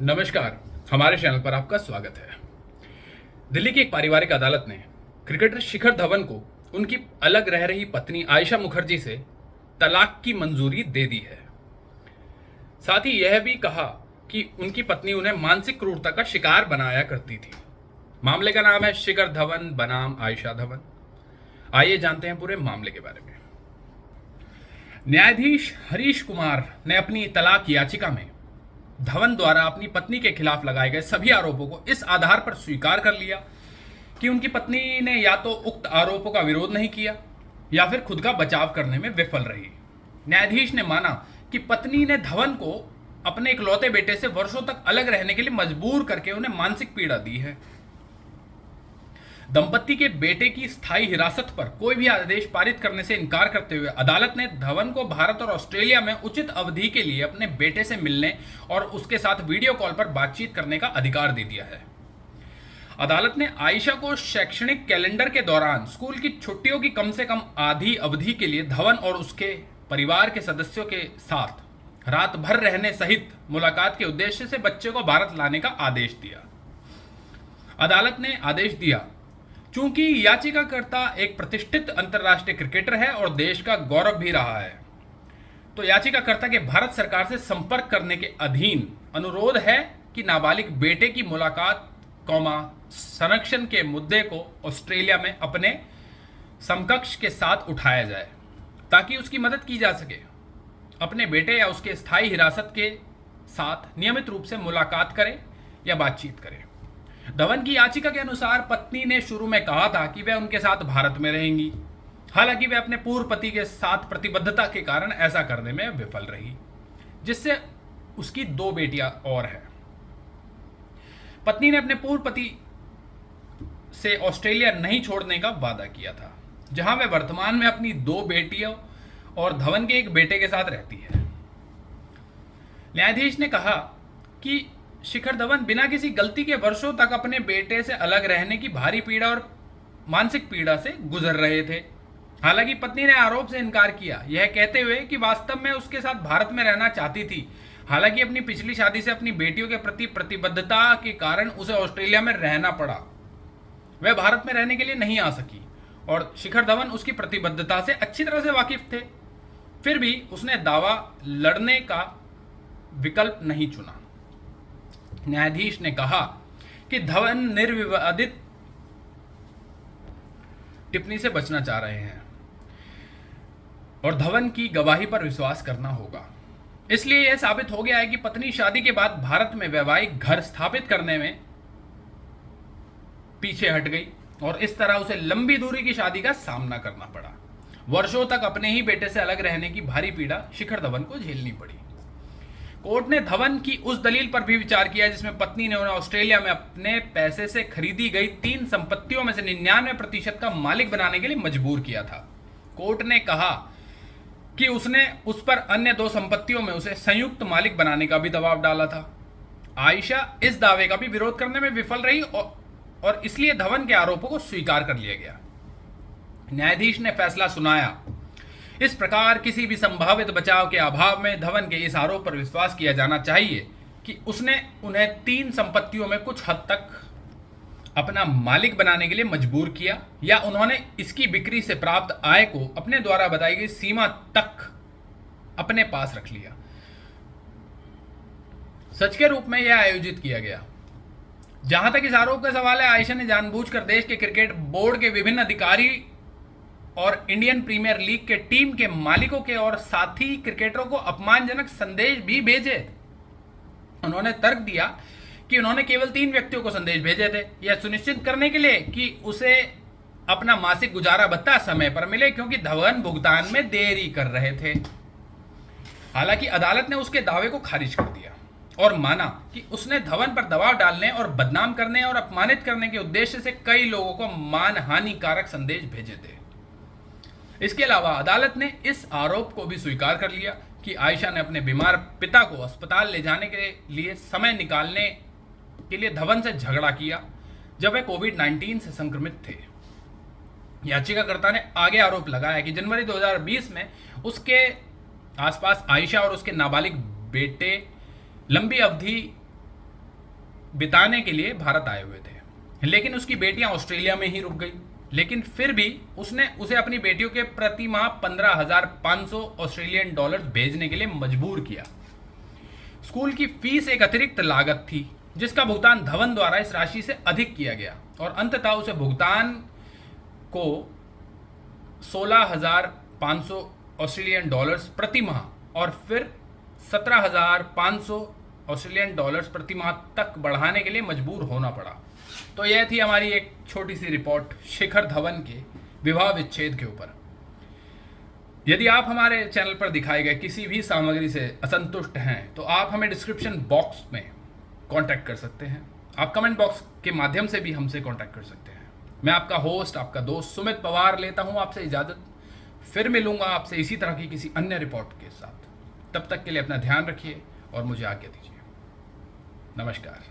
नमस्कार, हमारे चैनल पर आपका स्वागत है। दिल्ली की एक पारिवारिक अदालत ने क्रिकेटर शिखर धवन को उनकी अलग रह रही पत्नी आयशा मुखर्जी से तलाक की मंजूरी दे दी है। साथ ही यह भी कहा कि उनकी पत्नी उन्हें मानसिक क्रूरता का शिकार बनाया करती थी। मामले का नाम है शिखर धवन बनाम आयशा धवन। आइए जानते हैं पूरे मामले के बारे में। न्यायाधीश हरीश कुमार ने अपनी तलाक याचिका में धवन द्वारा अपनी पत्नी के खिलाफ लगाए गए सभी आरोपों को इस आधार पर स्वीकार कर लिया कि उनकी पत्नी ने या तो उक्त आरोपों का विरोध नहीं किया या फिर खुद का बचाव करने में विफल रही। न्यायाधीश ने माना कि पत्नी ने धवन को अपने इकलौते बेटे से वर्षों तक अलग रहने के लिए मजबूर करके उन्हें मानसिक पीड़ा दी है। दंपत्ति के बेटे की स्थायी हिरासत पर कोई भी आदेश पारित करने से इनकार करते हुए अदालत ने धवन को भारत और ऑस्ट्रेलिया में उचित अवधि के लिए अपने बेटे से मिलने और उसके साथ वीडियो कॉल पर बातचीत करने का अधिकार दे दिया है। अदालत ने आयशा को शैक्षणिक कैलेंडर के दौरान स्कूल की छुट्टियों की कम से कम आधी अवधि के लिए धवन और उसके परिवार के सदस्यों के साथ रात भर रहने सहित मुलाकात के उद्देश्य से बच्चे को भारत लाने का आदेश दिया। अदालत ने आदेश दिया चूंकि याचिकाकर्ता एक प्रतिष्ठित अंतर्राष्ट्रीय क्रिकेटर है और देश का गौरव भी रहा है, तो याचिकाकर्ता के भारत सरकार से संपर्क करने के अधीन अनुरोध है कि नाबालिग बेटे की मुलाकात संरक्षण के मुद्दे को ऑस्ट्रेलिया में अपने समकक्ष के साथ उठाया जाए ताकि उसकी मदद की जा सके। अपने बेटे या उसके स्थायी हिरासत के साथ नियमित रूप से मुलाकात करें या बातचीत करें। धवन की याचिका के अनुसार पत्नी ने शुरू में कहा था कि वह उनके साथ भारत में रहेंगी, हालांकि वह अपने पूर्व पति के साथ प्रतिबद्धता के कारण ऐसा करने में विफल रही, जिससे उसकी 2 बेटियां और हैं। पत्नी ने अपने पूर्व पति से ऑस्ट्रेलिया नहीं छोड़ने का वादा किया था, जहां वह वर्तमान में अपनी 2 बेटियों और धवन के एक बेटे के साथ रहती है। न्यायाधीश ने कहा कि शिखर धवन बिना किसी गलती के वर्षों तक अपने बेटे से अलग रहने की भारी पीड़ा और मानसिक पीड़ा से गुजर रहे थे। हालांकि पत्नी ने आरोप से इनकार किया, यह कहते हुए कि वास्तव में उसके साथ भारत में रहना चाहती थी। हालांकि अपनी पिछली शादी से अपनी बेटियों के प्रति प्रतिबद्धता के कारण उसे ऑस्ट्रेलिया में रहना पड़ा। वह भारत में रहने के लिए नहीं आ सकी और शिखर धवन उसकी प्रतिबद्धता से अच्छी तरह से वाकिफ थे। फिर भी उसने दावा लड़ने का विकल्प नहीं चुना। न्यायाधीश ने कहा कि धवन निर्विवादित टिप्पणी से बचना चाह रहे हैं और धवन की गवाही पर विश्वास करना होगा। इसलिए यह साबित हो गया है कि पत्नी शादी के बाद भारत में वैवाहिक घर स्थापित करने में पीछे हट गई और इस तरह उसे लंबी दूरी की शादी का सामना करना पड़ा। वर्षों तक अपने ही बेटे से अलग रहने की भारी पीड़ा शिखर धवन को झेलनी पड़ी। कोर्ट ने धवन की उस दलील पर भी विचार किया जिसमें पत्नी ने उन्हें ऑस्ट्रेलिया में अपने पैसे से खरीदी गई 3 संपत्तियों में से 99% का मालिक बनाने के लिए मजबूर किया था। कोर्ट ने कहा कि उसने उस पर अन्य 2 संपत्तियों में उसे संयुक्त मालिक बनाने का भी दबाव डाला था। आयशा इस दावे का भी विरोध करने में विफल रही और इसलिए धवन के आरोपों को स्वीकार कर लिया गया। न्यायाधीश ने फैसला सुनाया, इस प्रकार किसी भी संभावित बचाव के अभाव में धवन के इस आरोप पर विश्वास किया जाना चाहिए कि उसने उन्हें 3 संपत्तियों में कुछ हद तक अपना मालिक बनाने के लिए मजबूर किया या उन्होंने इसकी बिक्री से प्राप्त आय को अपने द्वारा बताई गई सीमा तक अपने पास रख लिया। सच के रूप में यह आयोजित किया गया। जहां तक इस आरोप का सवाल है, आयशा ने जानबूझकर देश के क्रिकेट बोर्ड के विभिन्न अधिकारी और इंडियन प्रीमियर लीग के टीम के मालिकों के और साथी क्रिकेटरों को अपमानजनक संदेश भी भेजे। उन्होंने तर्क दिया कि उन्होंने केवल 3 व्यक्तियों को संदेश भेजे थे, यह सुनिश्चित करने के लिए कि उसे अपना मासिक गुजारा भत्ता समय पर मिले, क्योंकि धवन भुगतान में देरी कर रहे थे। हालांकि अदालत ने उसके दावे को खारिज कर दिया और माना कि उसने धवन पर दबाव डालने और बदनाम करने और अपमानित करने के उद्देश्य से कई लोगों को मानहानिकारक संदेश भेजे थे। इसके अलावा अदालत ने इस आरोप को भी स्वीकार कर लिया कि आयशा ने अपने बीमार पिता को अस्पताल ले जाने के लिए समय निकालने के लिए धवन से झगड़ा किया जब वे कोविड-19 से संक्रमित थे। याचिकाकर्ता ने आगे आरोप लगाया कि जनवरी 2020 में उसके आसपास आयशा और उसके नाबालिग बेटे लंबी अवधि बिताने के लिए भारत आए हुए थे, लेकिन उसकी बेटियां ऑस्ट्रेलिया में ही रुक गई। लेकिन फिर भी उसने उसे अपनी बेटियों के प्रति माह 15,500 ऑस्ट्रेलियन डॉलर्स भेजने के लिए मजबूर किया। स्कूल की फीस एक अतिरिक्त लागत थी जिसका भुगतान धवन द्वारा इस राशि से अधिक किया गया और अंततः उसे भुगतान को 16,500 ऑस्ट्रेलियन डॉलर्स प्रति माह और फिर 17,500 ऑस्ट्रेलियन डॉलर्स प्रति माह तक बढ़ाने के लिए मजबूर होना पड़ा। तो यह थी हमारी एक छोटी सी रिपोर्ट शिखर धवन के विवाह विच्छेद के ऊपर। यदि आप हमारे चैनल पर दिखाए गए किसी भी सामग्री से असंतुष्ट हैं तो आप हमें डिस्क्रिप्शन बॉक्स में कांटेक्ट कर सकते हैं। आप कमेंट बॉक्स के माध्यम से भी हमसे कांटेक्ट कर सकते हैं। मैं आपका होस्ट, आपका दोस्त सुमित पवार लेता हूं आपसे इजाज़त। फिर मिलूंगा आपसे इसी तरह की किसी अन्य रिपोर्ट के साथ। तब तक के लिए अपना ध्यान रखिए और मुझे आज्ञा दीजिए। नमस्कार।